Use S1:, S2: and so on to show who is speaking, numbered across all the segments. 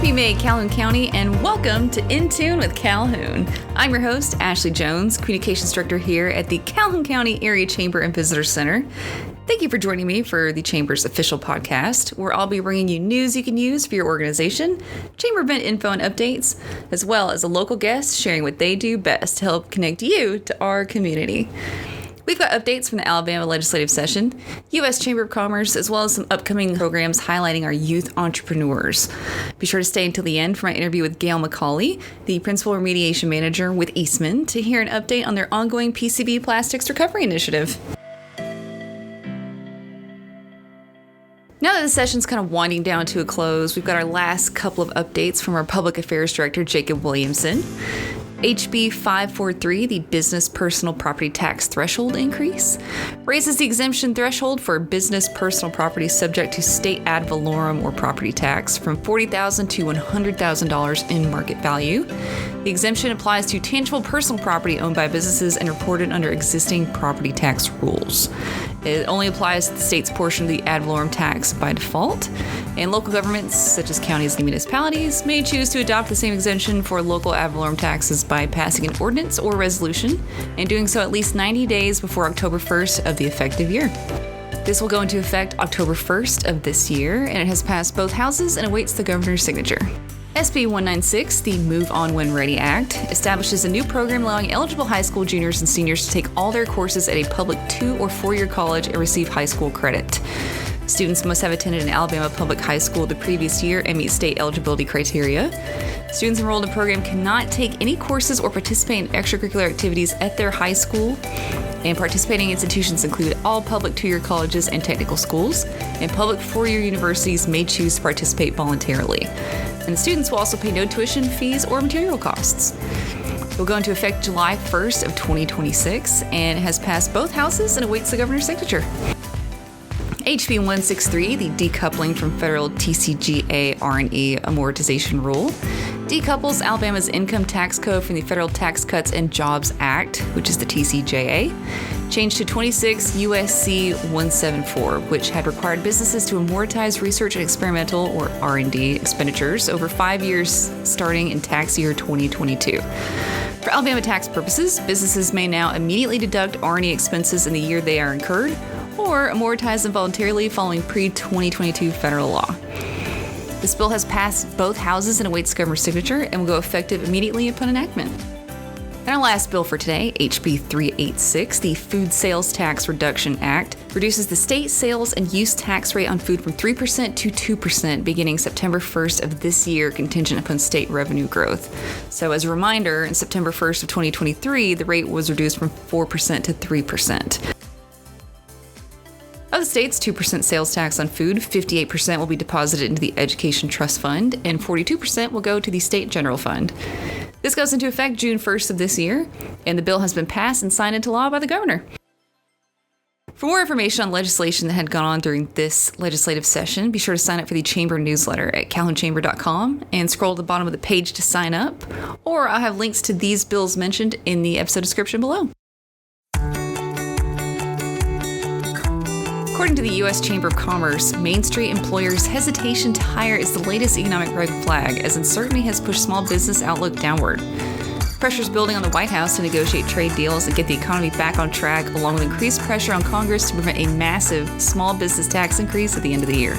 S1: Happy May, Calhoun County, and welcome to In Tune with Calhoun. I'm your host, Ashley Jones, Communications Director here at the Calhoun County Area Chamber and Visitor Center. Thank you for joining me for the Chamber's official podcast, where I'll be bringing you news you can use for your organization, Chamber event info and updates, as well as a local guest sharing what they do best to help connect you to our community. We've got updates from the Alabama legislative session, U.S. Chamber of Commerce, as well as some upcoming programs highlighting our youth entrepreneurs. Be sure to stay until the end for my interview with Gayle Macolly, the Principal Remediation Manager with Eastman, to hear an update on their ongoing PCB plastics recovery initiative. Now that the session's kind of winding down to a close, we've got our last couple of updates from our Public Affairs Director, Jacob Williamson. HB 543, the Business Personal Property Tax Threshold Increase, raises the exemption threshold for business personal property subject to state ad valorem or property tax from $40,000 to $100,000 in market value. The exemption applies to tangible personal property owned by businesses and reported under existing property tax rules. It only applies to the state's portion of the ad valorem tax by default, and local governments, such as counties and municipalities, may choose to adopt the same exemption for local ad valorem taxes by passing an ordinance or resolution, and doing so at least 90 days before October 1st of the effective year. This will go into effect October 1st of this year, and it has passed both houses and awaits the governor's signature. SB 196, the Move On When Ready Act, establishes a new program allowing eligible high school juniors and seniors to take all their courses at a public 2- or 4-year college and receive high school credit. Students must have attended an Alabama public high school the previous year and meet state eligibility criteria. Students enrolled in the program cannot take any courses or participate in extracurricular activities at their high school. And participating institutions include all public 2-year colleges and technical schools, and public 4-year universities may choose to participate voluntarily. And the students will also pay no tuition fees or material costs. It will go into effect July 1st of 2026 and has passed both houses and awaits the governor's signature. HB 163, the Decoupling from Federal TCJA R&E Amortization Rule, decouples Alabama's income tax code from the Federal Tax Cuts and Jobs Act, which is the TCJA, changed to 26 U.S.C. 174, which had required businesses to amortize research and experimental, or R&D, expenditures over 5 years starting in tax year 2022. For Alabama tax purposes, businesses may now immediately deduct R&D expenses in the year they are incurred, or amortize them voluntarily following pre-2022 federal law. This bill has passed both houses and awaits governor's signature and will go effective immediately upon enactment. And our last bill for today, HB 386, the Food Sales Tax Reduction Act, reduces the state sales and use tax rate on food from 3% to 2% beginning September 1st of this year, contingent upon state revenue growth. So as a reminder, in September 1st of 2023, the rate was reduced from 4% to 3%. Of the state's 2% sales tax on food, 58% will be deposited into the Education Trust Fund, and 42% will go to the State General Fund. This goes into effect June 1st of this year, and the bill has been passed and signed into law by the governor. For more information on legislation that had gone on during this legislative session, be sure to sign up for the Chamber newsletter at calhounchamber.com and scroll to the bottom of the page to sign up, or I'll have links to these bills mentioned in the episode description below. According to the U.S. Chamber of Commerce, Main Street employers' hesitation to hire is the latest economic red flag, as uncertainty has pushed small business outlook downward. Pressures building on the White House to negotiate trade deals and get the economy back on track, along with increased pressure on Congress to prevent a massive small business tax increase at the end of the year.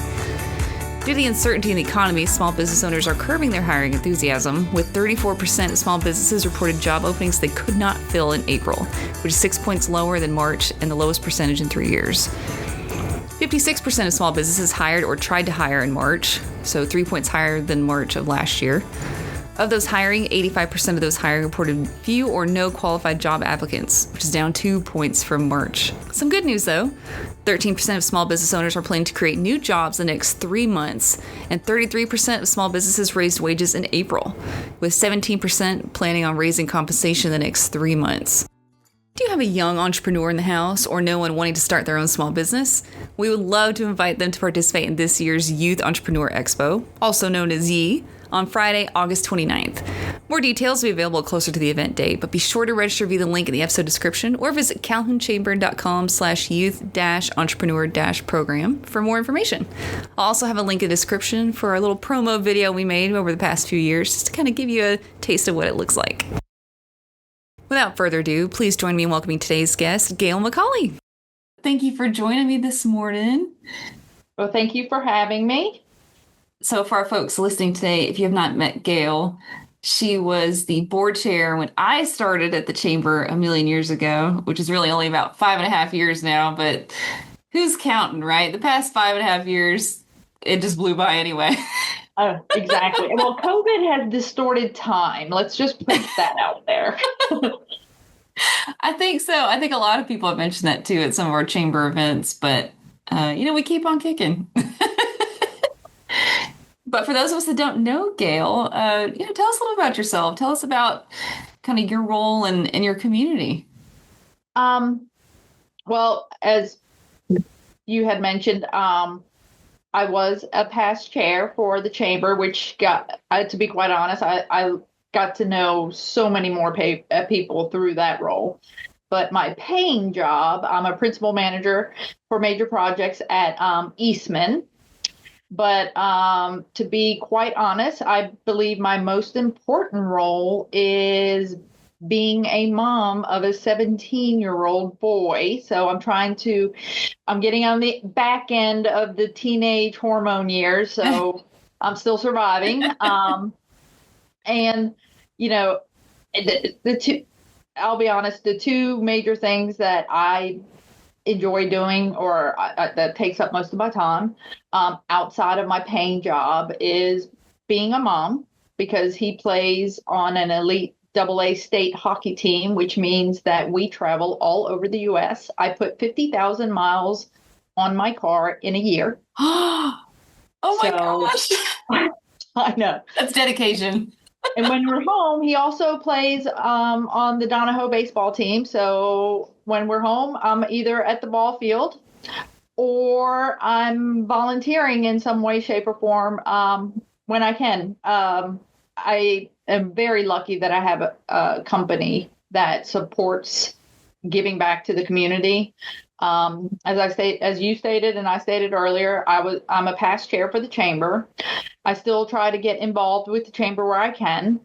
S1: Due to the uncertainty in the economy, small business owners are curbing their hiring enthusiasm, with 34% of small businesses reported job openings they could not fill in April, which is 6 points lower than March and the lowest percentage in 3 years. 56% of small businesses hired or tried to hire in March, so 3 points higher than March of last year. Of those hiring, 85% of those hiring reported few or no qualified job applicants, which is down 2 points from March. Some good news though, 13% of small business owners are planning to create new jobs in the next 3 months, and 33% of small businesses raised wages in April, with 17% planning on raising compensation in the next 3 months. Do you have a young entrepreneur in the house or no one wanting to start their own small business? We would love to invite them to participate in this year's Youth Entrepreneur Expo, also known as YE, on Friday, August 29th. More details will be available closer to the event date, but be sure to register via the link in the episode description or visit calhounchamber.com/youth-entrepreneur-program for more information. I'll also have a link in the description for our little promo video we made over the past few years, just to kind of give you a taste of what it looks like. Without further ado, please join me in welcoming today's guest, Gayle Macolly. Thank you for joining me this morning.
S2: Well, thank you for having me.
S1: So for our folks listening today, if you have not met Gayle, she was the board chair when I started at the chamber a million years ago, which is really only about 5.5 years now, but who's counting, right? The past 5.5 years, it just blew by anyway.
S2: Oh, exactly. Well, COVID has distorted time. Let's just put that out there.
S1: I think so. I think a lot of people have mentioned that too at some of our chamber events, but we keep on kicking. But for those of us that don't know Gayle, tell us a little about yourself. Tell us about kind of your role in your community.
S2: Well, as you had mentioned, I was a past chair for the chamber, which to be quite honest, I got to know so many more people through that role. But my paying job, I'm a principal manager for major projects at Eastman. But to be quite honest, I believe my most important role is being a mom of a 17-year-old boy. So I'm getting on the back end of the teenage hormone years. So I'm still surviving. And, I'll be honest, the two major things that I enjoy doing or that takes up most of my time outside of my paying job is being a mom, because he plays on an elite AA state hockey team, which means that we travel all over the U.S. I put 50,000 miles on my car in a year.
S1: Oh my gosh.
S2: I know.
S1: That's dedication.
S2: And when we're home, he also plays on the Donahoe baseball team. So when we're home, I'm either at the ball field or I'm volunteering in some way, shape, or form when I can. I am very lucky that I have a company that supports giving back to the community. As you stated and I stated earlier, I'm a past chair for the chamber. I still try to get involved with the chamber where I can.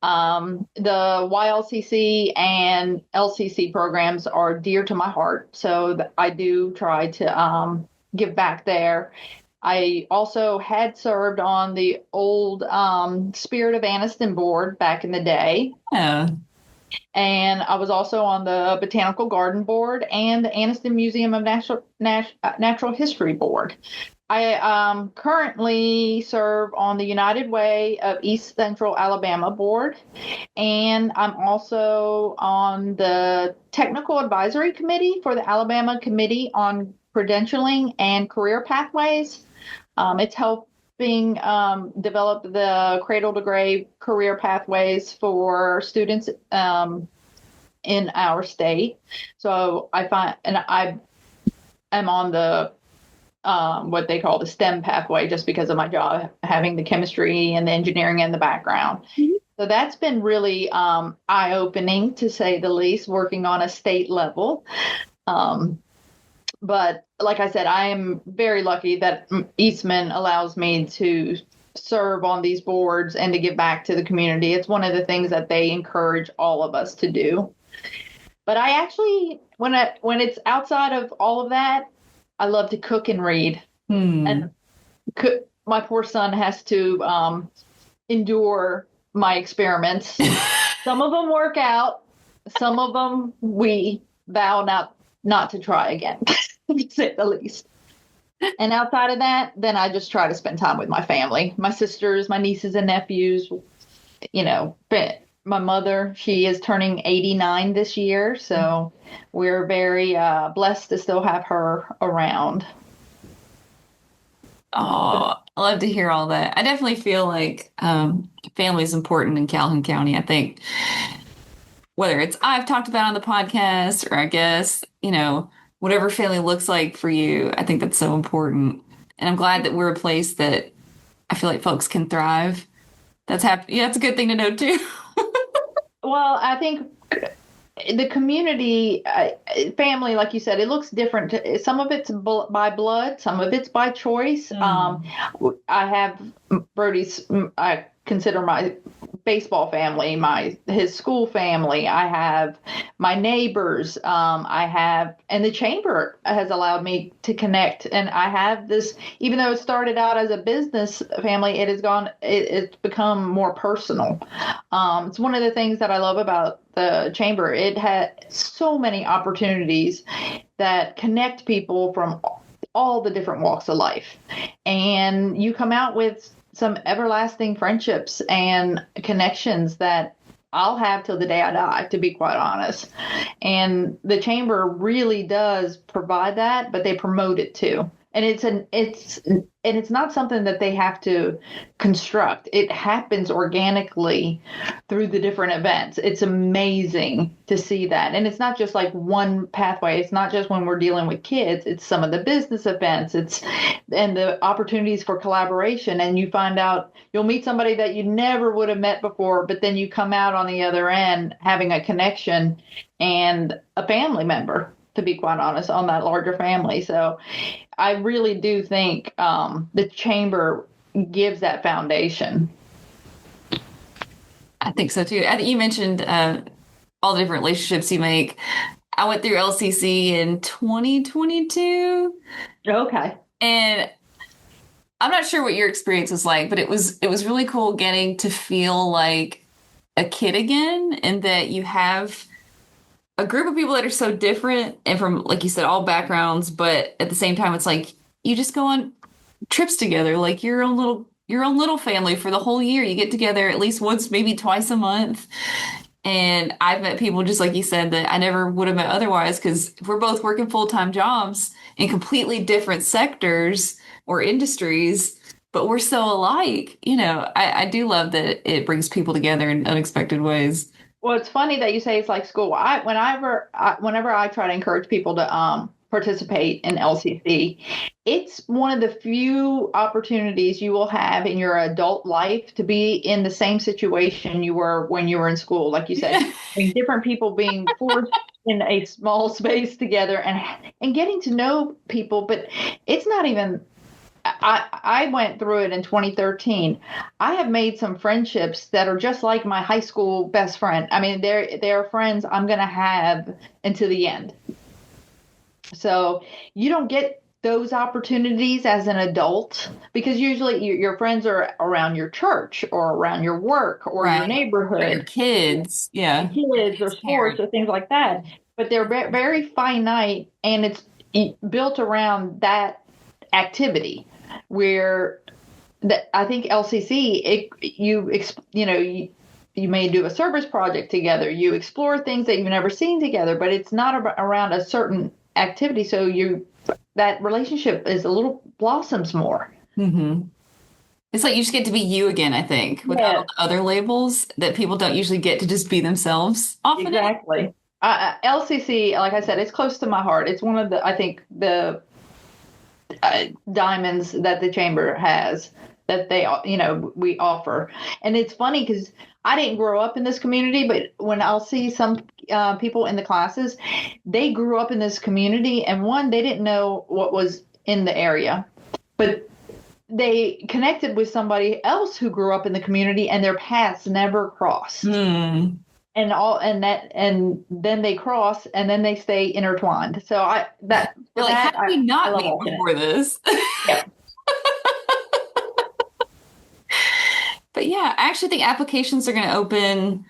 S2: The YLCC and LCC programs are dear to my heart, so I do try to give back there. I also had served on the old Spirit of Anniston board back in the day.
S1: Yeah.
S2: And I was also on the Botanical Garden Board and the Anniston Museum of Natural History Board. I currently serve on the United Way of East Central Alabama Board, and I'm also on the Technical Advisory Committee for the Alabama Committee on Credentialing and Career Pathways. It's helping develop the cradle to grave career pathways for students in our state. So I am on the what they call the STEM pathway, just because of my job, having the chemistry and the engineering in the background. Mm-hmm. So that's been really eye-opening, to say the least, working on a state level. But like I said, I am very lucky that Eastman allows me to serve on these boards and to give back to the community. It's one of the things that they encourage all of us to do. But I actually, when it's outside of all of that, I love to cook and read. And my poor son has to endure my experiments. Some of them work out. Some of them we vow not to try again, to say the least. And outside of that, then I just try to spend time with my family, my sisters, my nieces and nephews. My mother, she is turning 89 this year, so we're very blessed to still have her around.
S1: Oh, I love to hear all that. I definitely feel like family is important in Calhoun County. I think whether it's I've talked about on the podcast, or I guess, whatever family looks like for you, I think that's so important. And I'm glad that we're a place that I feel like folks can thrive. That's happy. Yeah, it's a good thing to know too.
S2: Well, I think the community family, like you said, it looks different. Some of it's by blood, some of it's by choice. I have Brody's, I consider my baseball family, his school family. I have my neighbors. I have, and the chamber has allowed me to connect. And I have this, even though it started out as a business family, it's become more personal. It's one of the things that I love about the chamber. It had so many opportunities that connect people from all the different walks of life. And you come out with some everlasting friendships and connections that I'll have till the day I die, to be quite honest. And the chamber really does provide that, but they promote it too. And it's not something that they have to construct. It happens organically through the different events. It's amazing to see that. And it's not just like one pathway. It's not just when we're dealing with kids. It's some of the business events. And the opportunities for collaboration. And you find out you'll meet somebody that you never would have met before, but then you come out on the other end having a connection and a family member, to be quite honest, on that larger family. So I really do think the chamber gives that foundation.
S1: I think so too. I think you mentioned all the different relationships you make. I went through LCC in 2022.
S2: Okay.
S1: And I'm not sure what your experience was like, but it was really cool getting to feel like a kid again, and that you have a group of people that are so different and from, like you said, all backgrounds, but at the same time, it's like you just go on trips together, like your own little family for the whole year. You get together at least once, maybe twice a month. And I've met people, just like you said, that I never would have met otherwise, because we're both working full-time jobs in completely different sectors or industries, but we're so alike. I do love that it brings people together in unexpected ways.
S2: Well, it's funny that you say it's like school. Whenever I try to encourage people to participate in LCC, it's one of the few opportunities you will have in your adult life to be in the same situation you were when you were in school. Like you said, different people being forced in a small space together and getting to know people. But it's not even. I went through it in 2013. I have made some friendships that are just like my high school best friend. I mean, they're friends I'm going to have until the end. So you don't get those opportunities as an adult, because usually your friends are around your church or around your work or your neighborhood.
S1: Or your kids. Yeah.
S2: Kids or sports or things like that. But they're very finite, and it's built around that activity. Where I think LCC, you may do a service project together. You explore things that you've never seen together, but it's not around a certain activity. So that relationship is a little blossoms more.
S1: Mm-hmm. It's like you just get to be you again, I think, without all the other labels that people don't usually get to just be themselves often.
S2: Exactly. LCC, like I said, it's close to my heart. It's one of the diamonds that the chamber has that we offer. And it's funny because I didn't grow up in this community, but when I'll see some people in the classes, they grew up in this community, and they didn't know what was in the area, but they connected with somebody else who grew up in the community, and their paths never crossed. And then they cross, and then they stay intertwined. So how did we not meet before this?
S1: Yeah. But yeah, I actually think applications are going to open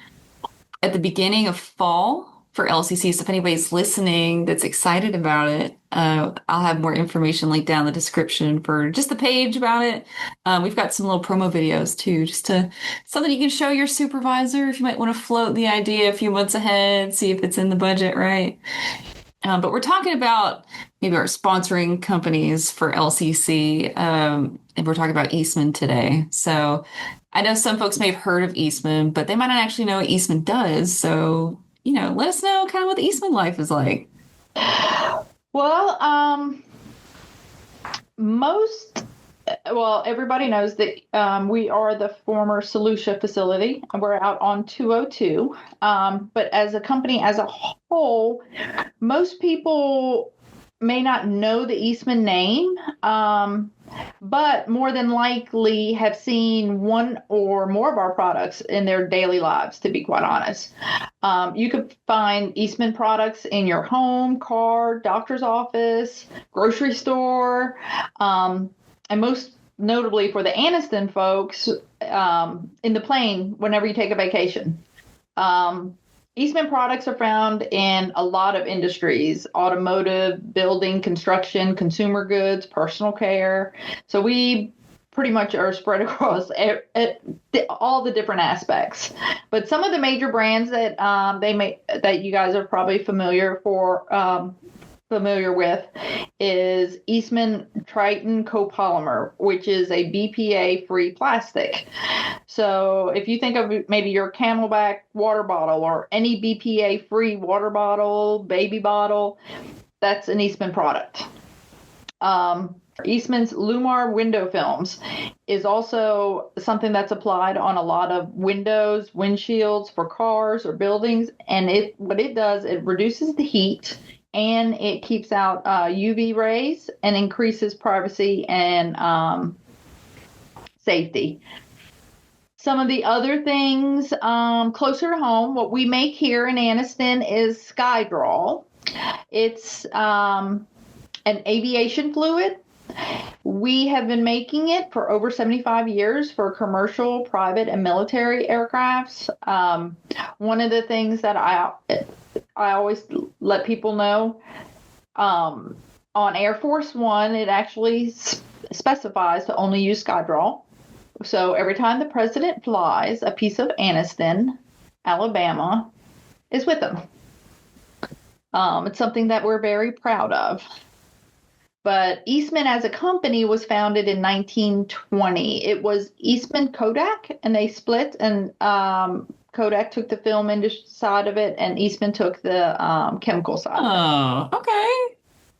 S1: at the beginning of fall for LCC. So if anybody's listening that's excited about it, I'll have more information linked down in the description for just the page about it. We've got some little promo videos too, something you can show your supervisor if you might want to float the idea a few months ahead, see if it's in the budget, right? But we're talking about maybe our sponsoring companies for LCC, and we're talking about Eastman today. So I know some folks may have heard of Eastman, but they might not actually know what Eastman does. So, let us know kind of what the Eastman life is like.
S2: Well, most Well, everybody knows that we are the former Solutia facility, and we're out on 202. But as a company as a whole, most people may not know the Eastman name, but more than likely have seen one or more of our products in their daily lives, to be quite honest. You could find Eastman products in your home, car, doctor's office, grocery store, and most notably for the Anniston folks, in the plane whenever you take a vacation. Eastman products are found in a lot of industries: automotive, building, construction, consumer goods, personal care. So we pretty much are spread across all the different aspects. But some of the major brands that that you guys are probably familiar with is Eastman Triton copolymer, which is a BPA-free plastic. So if you think of maybe your Camelback water bottle or any BPA-free water bottle, baby bottle, that's an Eastman product. Eastman's Lumar window films is also something that's applied on a lot of windows, windshields for cars or buildings. And what it does, it reduces the heat and it keeps out UV rays and increases privacy and safety. Some of the other things closer to home, what we make here in Anniston is Skydral. It's an aviation fluid. We have been making it for over 75 years for commercial, private, and military aircrafts. One of the things that I always let people know, on Air Force One, it actually specifies to only use Skydral. So every time the president flies, a piece of Anniston, Alabama, is with them. It's something that we're very proud of. But Eastman as a company was founded in 1920. It was Eastman Kodak, and they split, and Kodak took the film industry side of it, and Eastman took the chemical side of it.
S1: Oh, okay.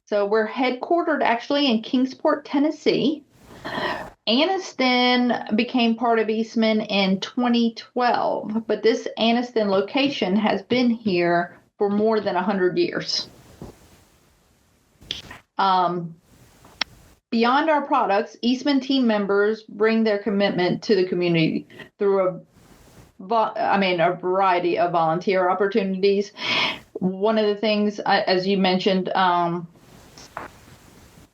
S2: So we're headquartered actually in Kingsport, Tennessee. Anniston became part of Eastman in 2012, but this Anniston location has been here for more than 100 years. Beyond our products, Eastman team members bring their commitment to the community through a variety of volunteer opportunities. One of the things, as you mentioned,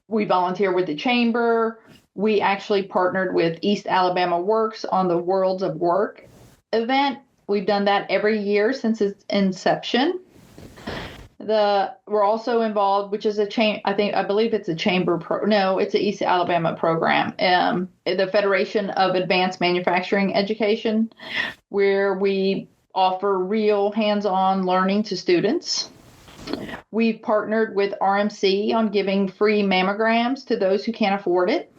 S2: we volunteer with the chamber. We actually partnered with East Alabama Works on the Worlds of Work event. We've done that every year since its inception. We're also involved, which is I believe it's a chamber it's an East Alabama program, the Federation of Advanced Manufacturing Education, where we offer real hands-on learning to students. We've partnered with RMC on giving free mammograms to those who can't afford it.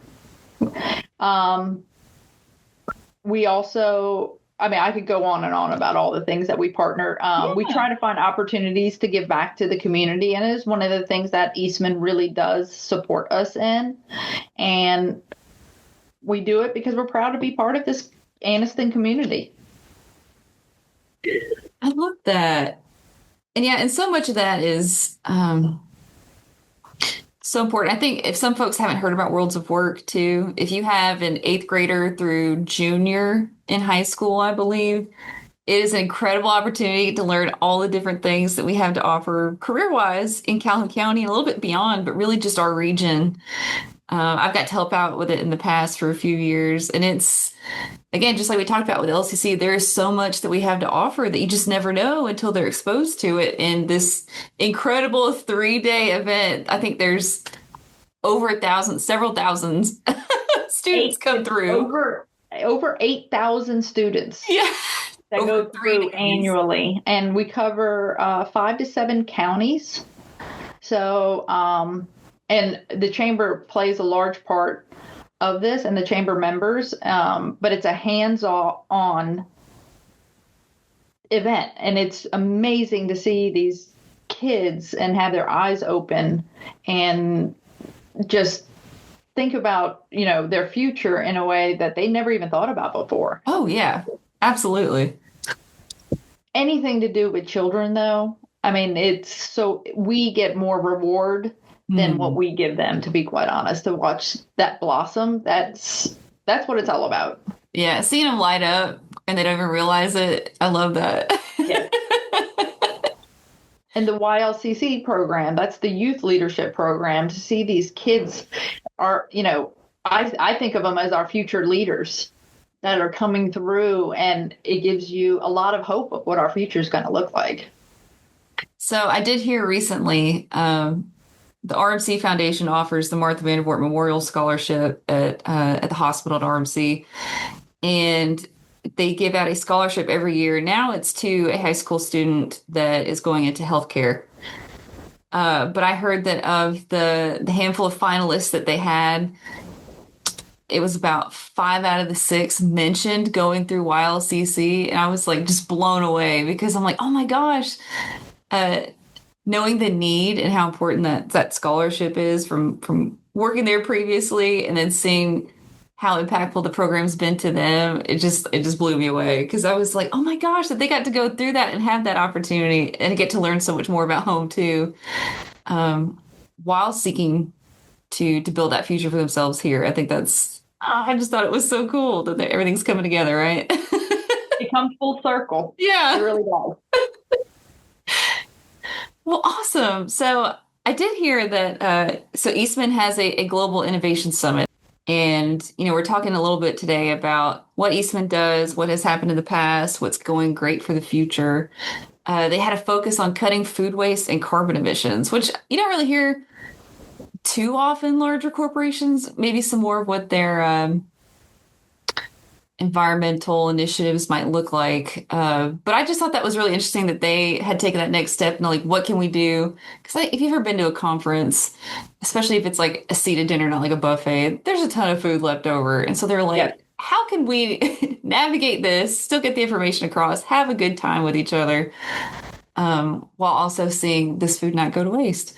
S2: We also, I could go on and on about all the things that we partner. We try to find opportunities to give back to the community, and it is one of the things that Eastman really does support us in. And we do it because we're proud to be part of this Anniston community.
S1: I love that. And yeah, and so much of that is so important. I think if some folks haven't heard about Worlds of Work too, if you have an 8th grader through junior in high school, I believe, it is an incredible opportunity to learn all the different things that we have to offer career-wise in Calhoun County and a little bit beyond, but really just our region. I've got to help out with it in the past for a few years. And it's, again, just like we talked about with LCC, there is so much that we have to offer that you just never know until they're exposed to it. And this incredible 3-day event, I think there's over 1,000, several thousands students come through.
S2: Over 8,000 students.
S1: Yeah.
S2: That go through annually. And we cover 5 to 7 counties. So, and the chamber plays a large part of this, and the chamber members, but it's a hands-on event, and it's amazing to see these kids and have their eyes open and just think about, their future in a way that they never even thought about before.
S1: Oh, yeah, absolutely.
S2: Anything to do with children, though, I mean, it's so we get more reward than what we give them, to be quite honest, to watch that blossom. That's what it's all about.
S1: Yeah, seeing them light up and they don't even realize it. I love that.
S2: Yeah. And the YLCC program, that's the youth leadership program, to see these kids are, I think of them as our future leaders that are coming through, and it gives you a lot of hope of what our future is going to look like.
S1: So I did hear recently, the RMC Foundation offers the Martha Vandervoort Memorial Scholarship at the hospital at RMC, and they give out a scholarship every year. Now it's to a high school student that is going into healthcare. But I heard that of the handful of finalists that they had, it was about 5 out of the 6 mentioned going through YLCC. And I was like just blown away, because I'm like, oh my gosh, knowing the need and how important that scholarship is from working there previously, and then seeing how impactful the program's been to them, it just blew me away, because I was like, oh my gosh, that they got to go through that and have that opportunity and get to learn so much more about home too, while seeking to build that future for themselves here. I think I just thought it was so cool that everything's coming together, right?
S2: It comes full circle.
S1: Yeah.
S2: It really does.
S1: Well, awesome. So I did hear that so Eastman has a global innovation summit. And, we're talking a little bit today about what Eastman does, what has happened in the past, what's going great for the future. They had a focus on cutting food waste and carbon emissions, which you don't really hear too often. Larger corporations, maybe some more of what their environmental initiatives might look like. But I just thought that was really interesting that they had taken that next step, and like, what can we do? Because if you've ever been to a conference, especially if it's like a seated dinner, not like a buffet, there's a ton of food left over. And so they're like,
S2: Yeah.
S1: how can we navigate this, still get the information across, have a good time with each other, while also seeing this food not go to waste?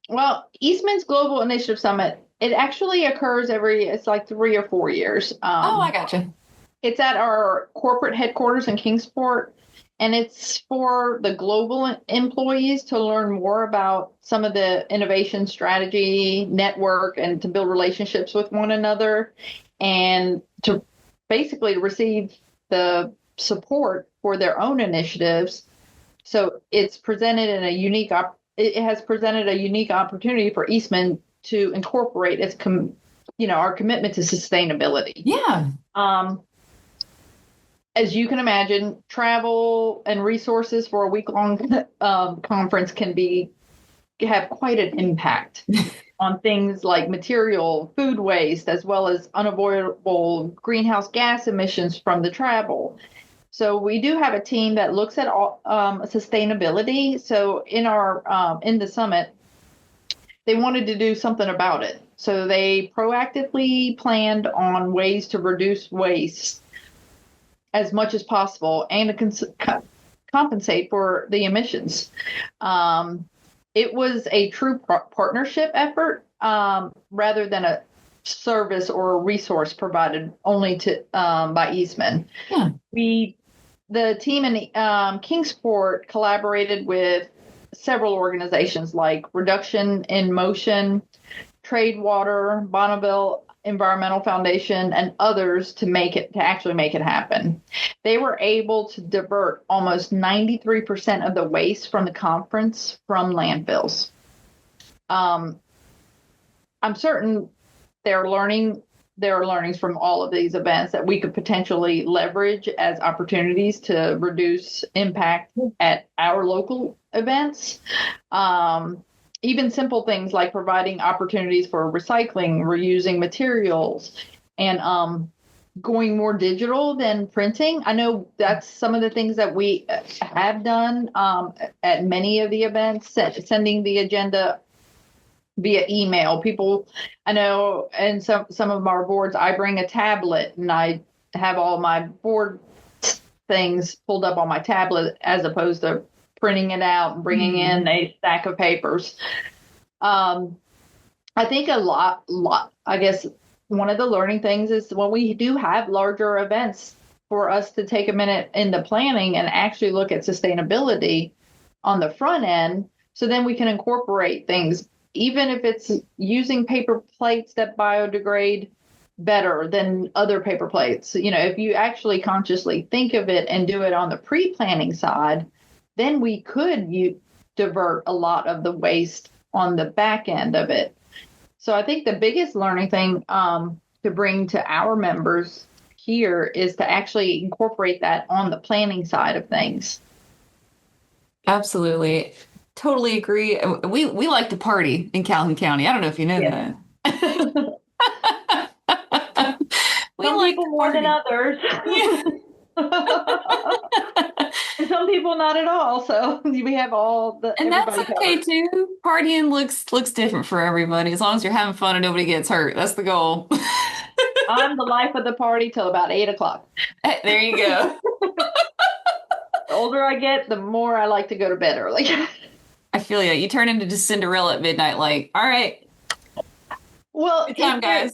S2: Well, Eastman's Global Initiative Summit, it actually occurs it's like 3 or 4 years.
S1: I gotcha.
S2: It's at our corporate headquarters in Kingsport, and it's for the global employees to learn more about some of the innovation strategy, network, and to build relationships with one another, and to basically receive the support for their own initiatives. So it's presented in it has presented a unique opportunity for Eastman to incorporate our commitment to sustainability.
S1: Yeah.
S2: As you can imagine, travel and resources for a week-long conference can have quite an impact on things like material, food waste, as well as unavoidable greenhouse gas emissions from the travel. So we do have a team that looks at all sustainability. So in the summit, they wanted to do something about it. So they proactively planned on ways to reduce waste as much as possible and to compensate for the emissions. It was a true partnership effort rather than a service or a resource provided only by Eastman.
S1: Yeah.
S2: The team in Kingsport collaborated with several organizations like Reduction in Motion, Trade Water, Bonneville Environmental Foundation, and others to actually make it happen. They were able to divert almost 93% of the waste from the conference from landfills. I'm certain there are learnings from all of these events that we could potentially leverage as opportunities to reduce impact at our local events. Even simple things like providing opportunities for recycling, reusing materials, and going more digital than printing. I know that's some of the things that we have done at many of the events, sending the agenda via email. People, I know, and some of our boards, I bring a tablet and I have all my board things pulled up on my tablet as opposed to printing it out and bringing in a stack of papers. I think I guess one of the learning things is when we do have larger events for us to take a minute in the planning and actually look at sustainability on the front end. So then we can incorporate things, even if it's using paper plates that biodegrade better than other paper plates. If you actually consciously think of it and do it on the pre-planning side, then we could divert a lot of the waste on the back end of it. So I think the biggest learning thing to bring to our members here is to actually incorporate that on the planning side of things.
S1: Absolutely. Totally agree. We like to party in Calhoun County. I don't know if you know
S2: Yeah.
S1: that. We
S2: Some
S1: like
S2: people
S1: to
S2: more than
S1: party.
S2: others.
S1: Yeah.
S2: And some people not at all. So we have
S1: And that's
S2: everybody
S1: okay
S2: covered.
S1: too. Partying looks different for everybody. As long as you're having fun and nobody gets hurt. That's the goal.
S2: I'm the life of the party till about 8 o'clock.
S1: There you go.
S2: The older I get, the more I like to go to bed early.
S1: I feel you. You turn into just Cinderella at midnight, like, all right,
S2: Well,
S1: good time, guys.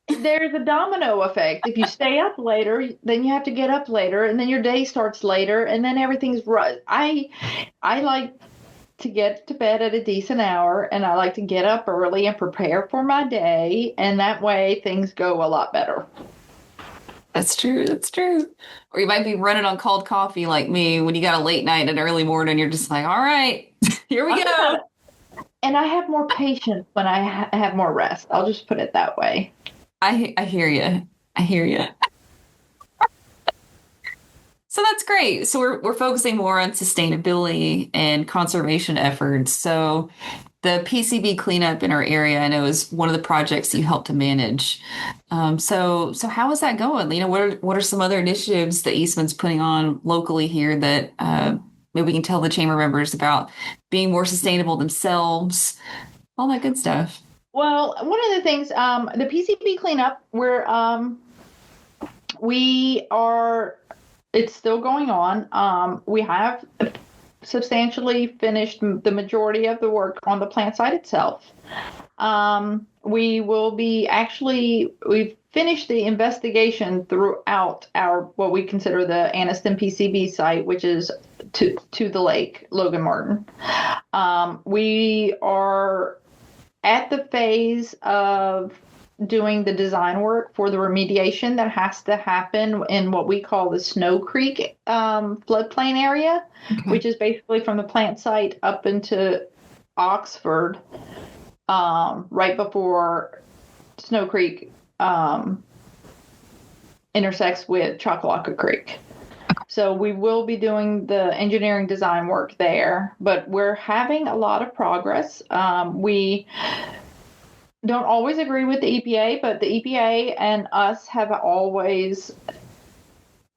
S2: there's a domino effect. If you stay up later, then you have to get up later, and then your day starts later, and then everything's right. I like to get to bed at a decent hour, and I like to get up early and prepare for my day, and that way things go a lot better.
S1: That's true. That's true. Or you might be running on cold coffee like me when you got a late night and an early morning. You're just like, all right, here we go.
S2: And I have more patience when I have more rest. I'll just put it that way.
S1: I hear you. I hear you. So that's great. So we're focusing more on sustainability and conservation efforts. So the PCB cleanup in our area, I know, is one of the projects you help to manage. So how is that going? What are some other initiatives that Eastman's putting on locally here that maybe we can tell the chamber members about being more sustainable themselves, all that good stuff.
S2: Well, one of the things, the PCB cleanup, it's still going on. We have substantially finished the majority of the work on the plant site itself. We've finished the investigation throughout what we consider the Anniston PCB site, which is to the lake, Logan Martin. We are at the phase of doing the design work for the remediation that has to happen in what we call the Snow Creek floodplain area, which is basically from the plant site up into Oxford, right before Snow Creek intersects with Choccolocco Creek. So we will be doing the engineering design work there, but we're having a lot of progress. We don't always agree with the EPA, but the EPA and us have always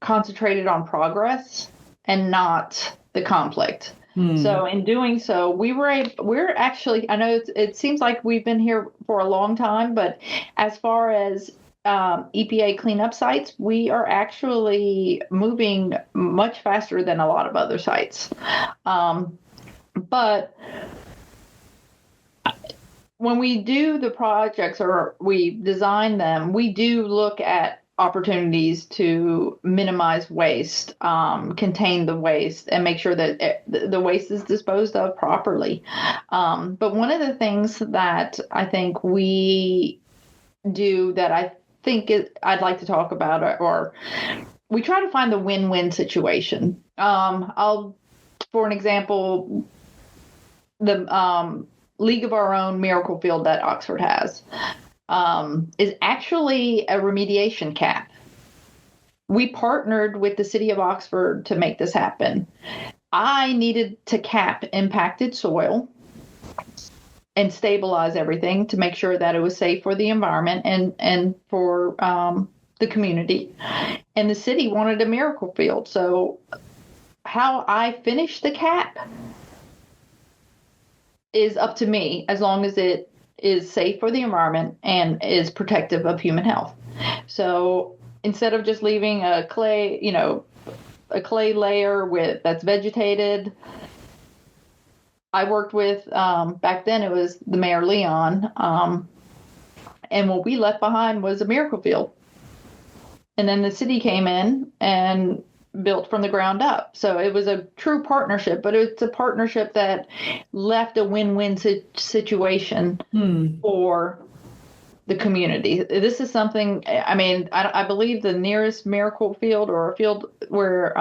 S2: concentrated on progress and not the conflict. So in doing so, we're actually, I know it seems like we've been here for a long time, but as far as EPA cleanup sites, we are actually moving much faster than a lot of other sites. But when we do the projects or we design them, we do look at opportunities to minimize waste, contain the waste, and make sure that the waste is disposed of properly. But one of the things that I think we do that I'd like to talk about, or we try to find the win-win situation. For an example, the League of Our Own Miracle Field that Oxford has is actually a remediation cap. We partnered with the city of Oxford to make this happen. I needed to cap impacted soil and stabilize everything to make sure that it was safe for the environment and for the community. And the city wanted a miracle field. So how I finish the cap is up to me, as long as it is safe for the environment and is protective of human health. So instead of just leaving a clay layer that's vegetated, I worked with, back then it was the Mayor Leon. And what we left behind was a miracle field. And then the city came in and built from the ground up. So it was a true partnership, but it's a partnership that left a win-win situation for the community. This is something, I mean, I believe the nearest miracle field, or a field where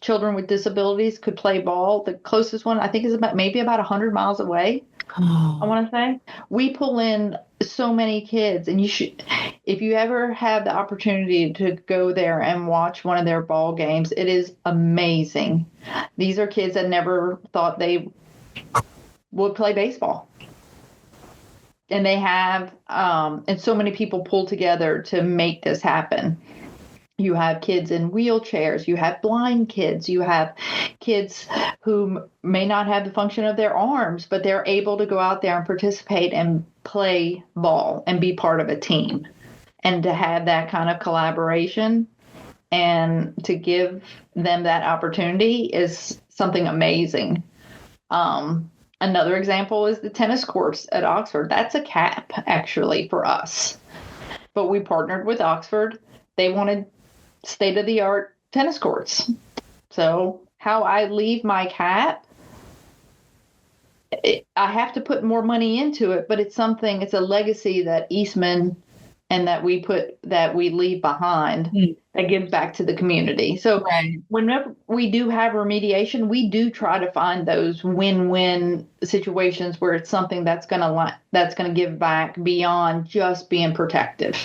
S2: children with disabilities could play ball, the closest one I think is maybe about 100 miles away. I want to say we pull in so many kids, and you should, if you ever have the opportunity to go there and watch one of their ball games, it is amazing. These are kids that never thought they would play baseball. And they have, and so many people pull together to make this happen. You have kids in wheelchairs, you have blind kids, you have kids who may not have the function of their arms, but they're able to go out there and participate and play ball and be part of a team. And to have that kind of collaboration and to give them that opportunity is something amazing. Another example is the tennis courts at Oxford. That's a cap, actually, for us. But we partnered with Oxford. They wanted state-of-the-art tennis courts. So how I leave my cap, I have to put more money into it, but it's a legacy that Eastman and that we leave behind that gives back to the community. So whenever we do have remediation, we do try to find those win-win situations where it's something that's going to give back beyond just being protective.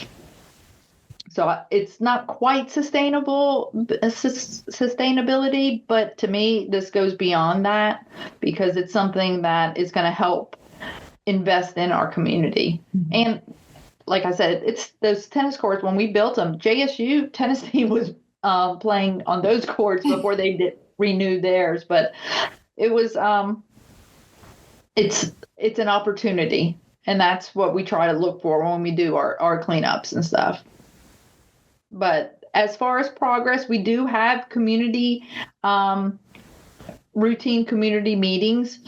S2: So it's not quite sustainability, but to me, this goes beyond that because it's something that is going to help invest in our community. And like I said, it's those tennis courts. When we built them, JSU Tennessee was playing on those courts before they renewed theirs. But it was it's an opportunity, and that's what we try to look for when we do our cleanups and stuff. But as far as progress, we do have routine community meetings.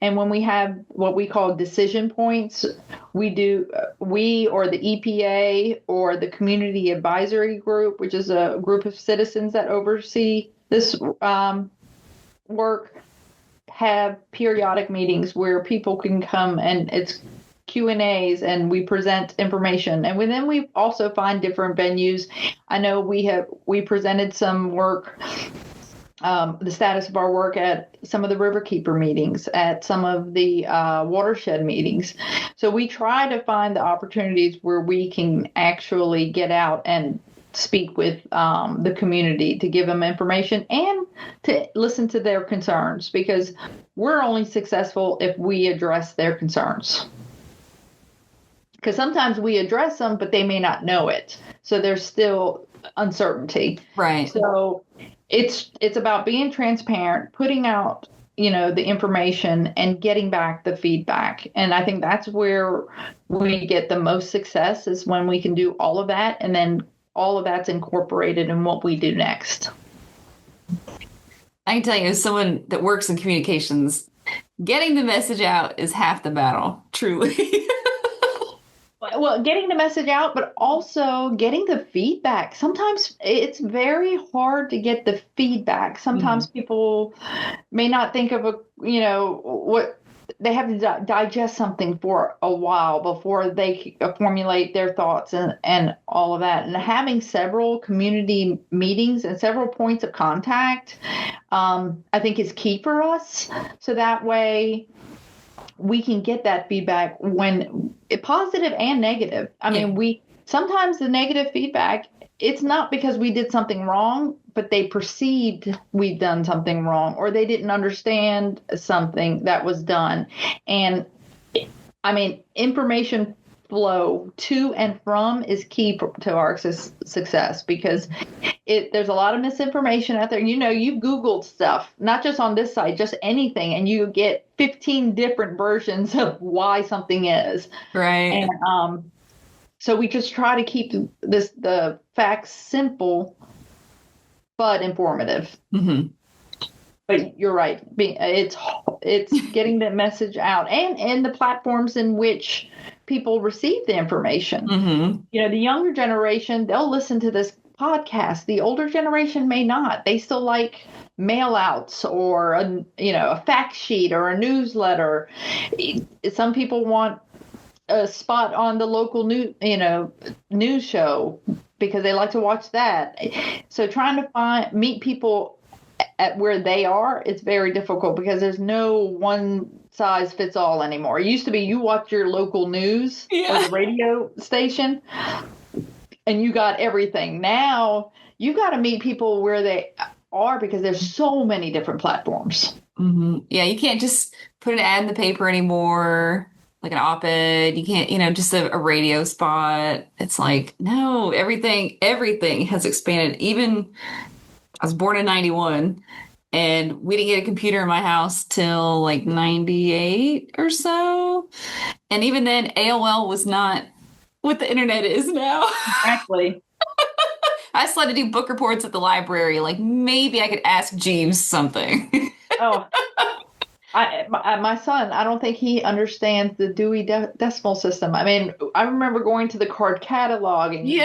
S2: And when we have what we call decision points, we or the EPA or the Community Advisory Group, which is a group of citizens that oversee this work, have periodic meetings where people can come, and it's Q&As, and we present information. And then we also find different venues. I know we presented some work, the status of our work at some of the Riverkeeper meetings, at some of the watershed meetings. So we try to find the opportunities where we can actually get out and speak with the community to give them information and to listen to their concerns, because we're only successful if we address their concerns. Because sometimes we address them, but they may not know it. So there's still uncertainty.
S1: Right.
S2: So it's about being transparent, putting out, the information and getting back the feedback. And I think that's where we get the most success, is when we can do all of that, and then all of that's incorporated in what we do next.
S1: I can tell you, as someone that works in communications, getting the message out is half the battle, truly.
S2: Well, getting the message out, but also getting the feedback. Sometimes it's very hard to get the feedback. Sometimes people may not think of what they have to digest something for a while before they formulate their thoughts and all of that. And having several community meetings and several points of contact, I think is key for us. So that way we can get that feedback when positive and negative. I mean, sometimes the negative feedback, it's not because we did something wrong, but they perceived we'd done something wrong, or they didn't understand something that was done. And I mean, information flow to and from is key to our success, because there's a lot of misinformation out there. You've Googled stuff, not just on this site, just anything, and you get 15 different versions of why something is.
S1: Right.
S2: And so we just try to keep the facts simple but informative.
S1: Mm-hmm.
S2: But you're right. It's getting the message out, and the platforms in which people receive the information.
S1: Mm-hmm.
S2: The younger generation, they'll listen to this podcast. The older generation may not. They still like mail outs or a fact sheet or a newsletter. Some people want a spot on the local news show because they like to watch that. So trying to meet people at where they are, it's very difficult because there's no one size fits all anymore. It used to be you watch your local news or the radio station and you got everything. Now you got to meet people where they are because there's so many different platforms.
S1: Mm-hmm. Yeah, you can't just put an ad in the paper anymore, like an op-ed. You can't, just a radio spot. It's like, no, everything has expanded. Even I was born in 91 and we didn't get a computer in my house till like 98 or so. And even then, AOL was not what the internet is now.
S2: Exactly.
S1: I still had to do book reports at the library. Like maybe I could ask Jeeves something.
S2: Oh, my son, I don't think he understands the Dewey Decimal System. I mean, I remember going to the card catalog and you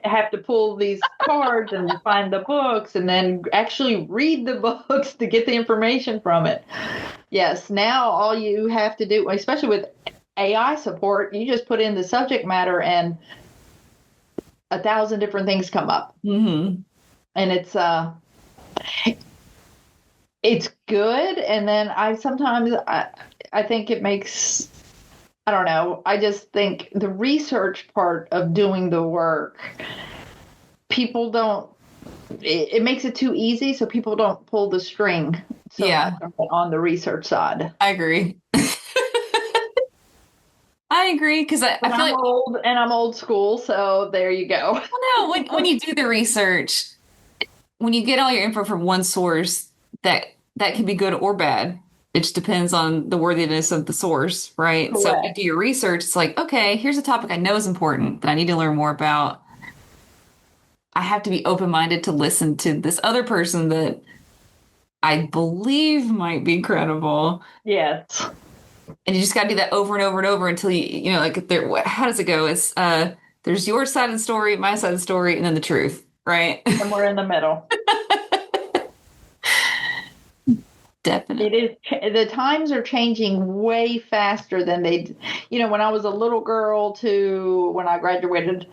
S2: have to pull these cards and find the books and then actually read the books to get the information from it. Yes, now all you have to do, especially with AI support, you just put in the subject matter and 1,000 different things come up.
S1: Mm-hmm.
S2: And it's good. And then I think it makes, I don't know. I just think the research part of doing the work, people don't, it makes it too easy. So people don't pull the string much on the research side.
S1: I agree. I agree because I feel like
S2: I'm old school. So there you go.
S1: Well, no, when you do the research, when you get all your info from one source, that can be good or bad. It just depends on the worthiness of the source, right?
S2: Correct.
S1: So if you do your research, it's like, okay, here's a topic I know is important that I need to learn more about. I have to be open-minded to listen to this other person that I believe might be credible.
S2: Yes.
S1: And you just got to do that over and over and over until how does it go? It's there's your side of the story, my side of the story, and then the truth, right?
S2: And we're in the middle.
S1: Definitely.
S2: It is. The times are changing way faster than when I was a little girl to when I graduated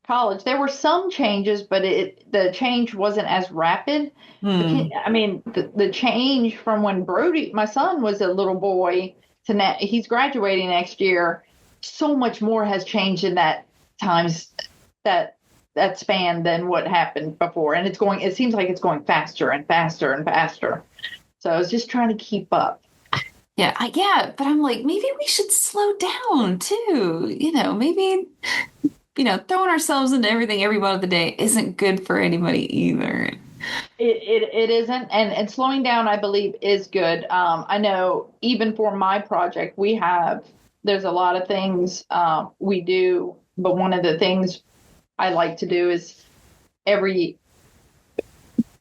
S2: college, there were some changes, but the change wasn't as rapid. I mean, the change from when Brody, my son, was a little boy to now, he's graduating next year. So much more has changed in that span than what happened before. And it seems like it's going faster and faster and faster. So I was just trying to keep up.
S1: Yeah, but I'm like, maybe we should slow down too. Maybe, throwing ourselves into everything every moment of the day isn't good for anybody either.
S2: It isn't, and slowing down, I believe, is good. I know even for my project, there's a lot of things we do, but one of the things I like to do is every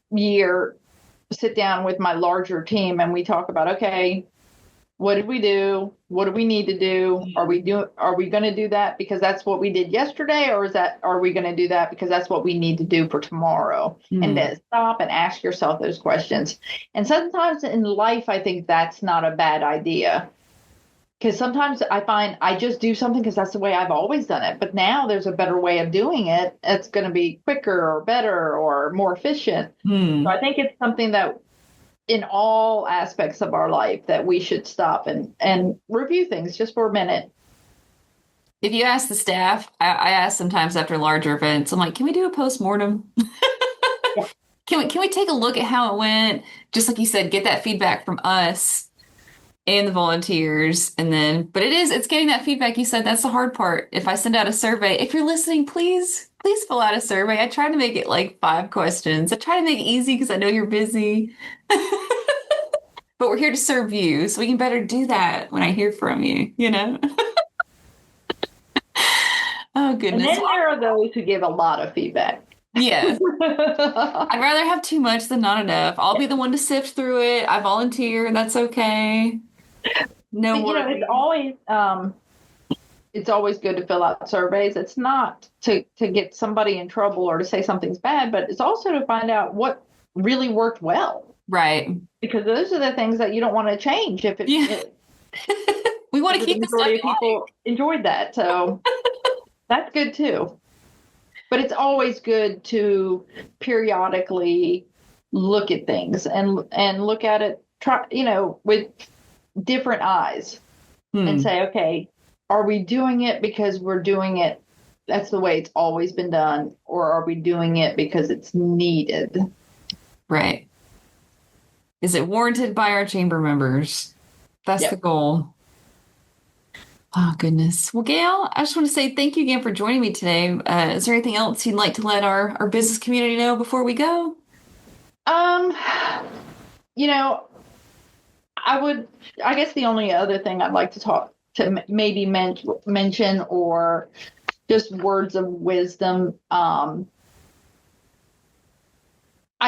S2: year sit down with my larger team and we talk about, okay, what did we do? What do we need to do? Are we going to do that because that's what we did yesterday? Or are we going to do that because that's what we need to do for tomorrow? And then stop and ask yourself those questions. And sometimes in life, I think that's not a bad idea. Because sometimes I find I just do something because that's the way I've always done it. But now there's a better way of doing it. It's going to be quicker or better or more efficient. So I think it's something that in all aspects of our life that we should stop and review things just for a minute.
S1: If you ask the staff, I ask sometimes after larger events, I'm like, can we do a postmortem?
S2: Yeah.
S1: Can we take a look at how it went? Just like you said, get that feedback from us and the volunteers. And then, but it's getting that feedback. You said that's the hard part. If I send out a survey, if you're listening, please fill out a survey. I try to make it like 5 questions. I try to make it easy because I know you're busy. But we're here to serve you, so we can better do that when I hear from you, Oh, goodness.
S2: And then there are those who give a lot of feedback.
S1: Yes. I'd rather have too much than not enough. I'll be the one to sift through it. I volunteer. That's okay. No
S2: But,
S1: worries.
S2: it's always good to fill out surveys. It's not to get somebody in trouble or to say something's bad, but it's also to find out what really worked well.
S1: Right.
S2: Because those are the things that you don't want to change if
S1: We want to
S2: the
S1: keep the stuff
S2: majority of people enjoyed that. So that's good too. But it's always good to periodically look at things and look at it, with different eyes and say, okay, are we doing it because we're doing it? That's the way it's always been done, or are we doing it because it's needed?
S1: Right. Is it warranted by our chamber members? That's the goal. Oh, goodness. Well, Gayle, I just want to say thank you again for joining me today. Is there anything else you'd like to let our business community know before we go?
S2: I guess the only other thing I'd like to maybe mention, or just words of wisdom. I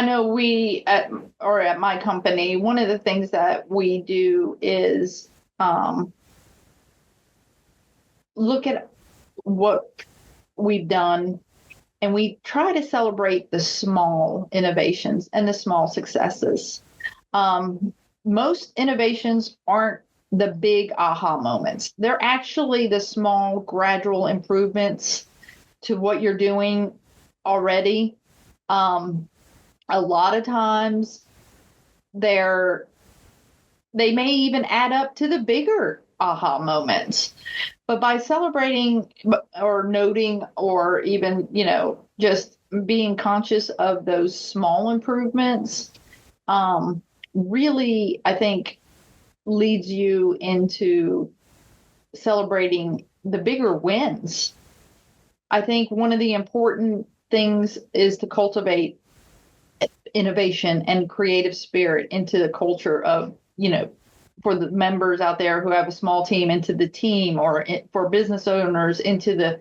S2: know at my company, one of the things that we do is look at what we've done, and we try to celebrate the small innovations and the small successes. Most innovations aren't the big aha moments. They're actually the small, gradual improvements to what you're doing already. A lot of times they may even add up to the bigger aha moments. But by celebrating or noting, or even, just being conscious of those small improvements, really, I think, leads you into celebrating the bigger wins. I think one of the important things is to cultivate innovation and creative spirit into the culture of, for the members out there who have a small team, into the team, or for business owners into the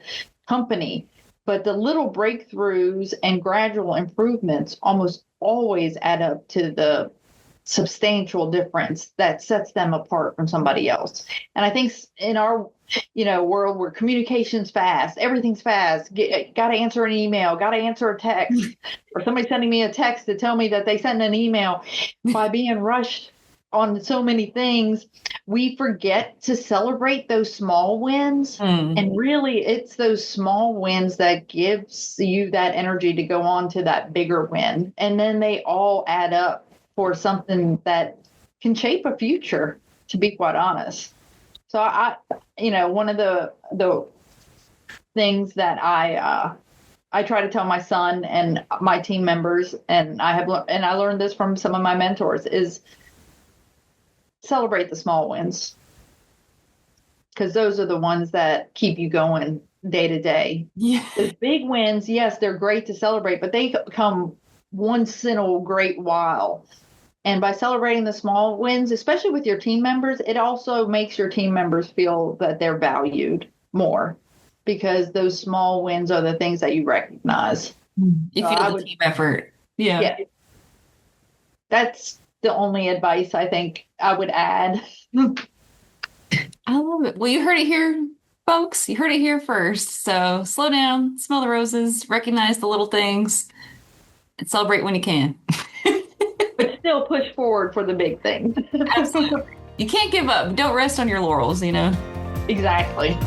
S2: company. But the little breakthroughs and gradual improvements almost always add up to the substantial difference that sets them apart from somebody else. And I think in our world where communication's fast, everything's fast, got to answer an email, got to answer a text, or somebody sending me a text to tell me that they sent an email, by being rushed on so many things, we forget to celebrate those small wins. And really, it's those small wins that gives you that energy to go on to that bigger win. And then they all add up for something that can shape a future, to be quite honest. So one of the things that I try to tell my son and my team members, and I learned this from some of my mentors, is celebrate the small wins, because those are the ones that keep you going day to day.
S1: Yeah.
S2: The big wins, yes, they're great to celebrate, but they come once in a great while. And by celebrating the small wins, especially with your team members, it also makes your team members feel that they're valued more, because those small wins are the things that you recognize.
S1: You feel the team effort. Yeah.
S2: That's the only advice I think I would add.
S1: I love it. Well, you heard it here, folks. You heard it here first. So slow down, smell the roses, recognize the little things, and celebrate when you can.
S2: But still push forward for the big things.
S1: Absolutely. You can't give up. Don't rest on your laurels,
S2: Exactly.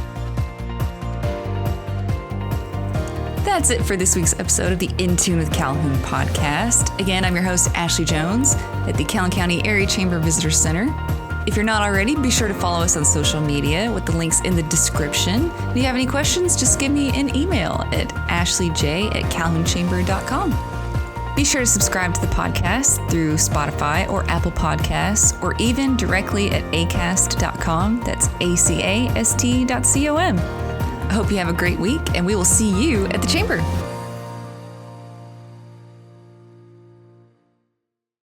S1: That's it for this week's episode of the In Tune with Calhoun podcast. Again, I'm your host, Ashley Jones, at the Calhoun County Area Chamber Visitor Center. If you're not already, be sure to follow us on social media with the links in the description. If you have any questions, just give me an email at ashleyj@calhounchamber.com. Be sure to subscribe to the podcast through Spotify or Apple Podcasts, or even directly at acast.com. That's acast.com. I hope you have a great week, and we will see you at the chamber.